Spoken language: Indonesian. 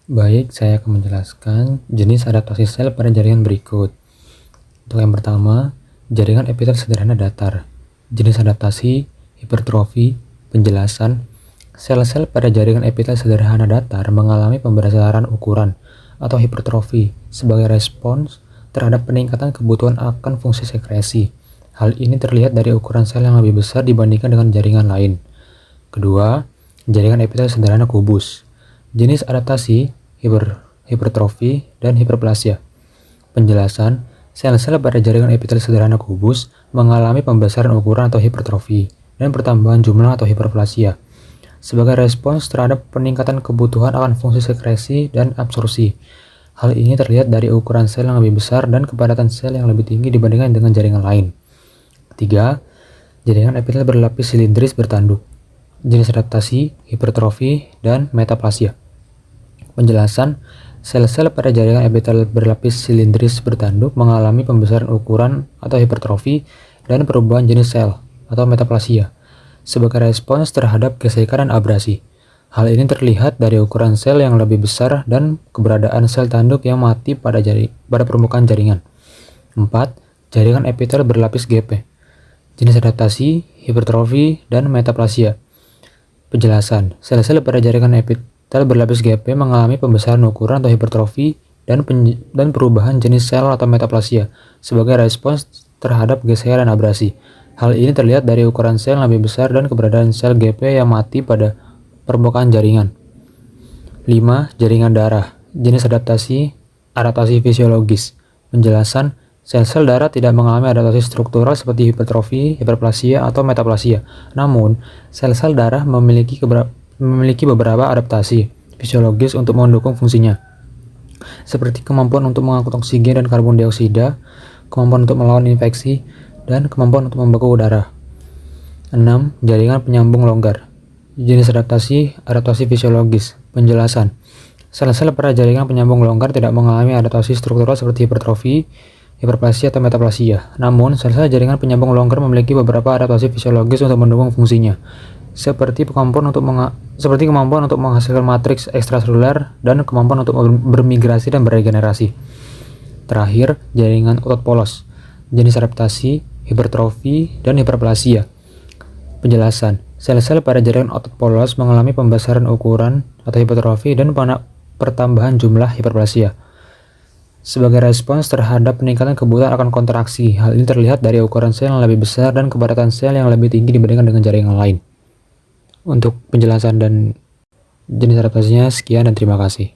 Baik, saya akan menjelaskan jenis adaptasi sel pada jaringan berikut. Untuk yang pertama, jaringan epitel sederhana datar. Jenis adaptasi, hipertrofi, penjelasan. Sel-sel pada jaringan epitel sederhana datar mengalami pembesaran ukuran atau hipertrofi sebagai respons terhadap peningkatan kebutuhan akan fungsi sekresi. Hal ini terlihat dari ukuran sel yang lebih besar dibandingkan dengan jaringan lain. Kedua, jaringan epitel sederhana kubus. Jenis adaptasi, hipertrofi, dan hiperplasia. Penjelasan, sel-sel pada jaringan epitel sederhana kubus mengalami pembesaran ukuran atau hipertrofi dan pertambahan jumlah atau hiperplasia sebagai respons terhadap peningkatan kebutuhan akan fungsi sekresi dan absorpsi. Hal ini terlihat dari ukuran sel yang lebih besar dan kepadatan sel yang lebih tinggi dibandingkan dengan jaringan lain. Ketiga, jaringan epitel berlapis silindris bertanduk. Jenis adaptasi, hipertrofi, dan metaplasia. Penjelasan, sel-sel pada jaringan epitel berlapis silindris bertanduk mengalami pembesaran ukuran atau hipertrofi dan perubahan jenis sel atau metaplasia sebagai respons terhadap gesekan dan abrasi. Hal ini terlihat dari ukuran sel yang lebih besar dan keberadaan sel tanduk yang mati pada permukaan jaringan. 4. Jaringan epitel berlapis GP. Jenis adaptasi, hipertrofi, dan metaplasia. Penjelasan, sel-sel pada jaringan epitel berlapis GP mengalami pembesaran ukuran atau hipertrofi dan perubahan jenis sel atau metaplasia sebagai respons terhadap gesekan dan abrasi. Hal ini terlihat dari ukuran sel yang lebih besar dan keberadaan sel GP yang mati pada permukaan jaringan. 5. Jaringan darah. Jenis adaptasi fisiologis. Penjelasan, sel-sel darah tidak mengalami adaptasi struktural seperti hipertrofi, hiperplasia, atau metaplasia. Namun, sel-sel darah memiliki beberapa adaptasi fisiologis untuk mendukung fungsinya, seperti kemampuan untuk mengangkut oksigen dan karbon dioksida, kemampuan untuk melawan infeksi, dan kemampuan untuk membeku udara. 6. Jaringan penyambung longgar. Jenis adaptasi fisiologis. Penjelasan, sel-sel pada jaringan penyambung longgar tidak mengalami adaptasi struktural seperti hipertrofi, hiperplasia, atau metaplasia. Namun, sel-sel jaringan penyambung longgar memiliki beberapa adaptasi fisiologis untuk mendukung fungsinya, seperti kemampuan untuk menghasilkan matriks ekstraseluler dan kemampuan untuk bermigrasi dan beregenerasi. Terakhir, jaringan otot polos. Jenis adaptasi, hipertrofi, dan hiperplasia. Penjelasan, sel-sel pada jaringan otot polos mengalami pembesaran ukuran atau hipertrofi dan pertambahan jumlah hiperplasia sebagai respons terhadap peningkatan kebutuhan akan kontraksi. Hal ini terlihat dari ukuran sel yang lebih besar dan kepadatan sel yang lebih tinggi dibandingkan dengan jaringan lain. Untuk penjelasan dan jenis adaptasinya, sekian dan terima kasih.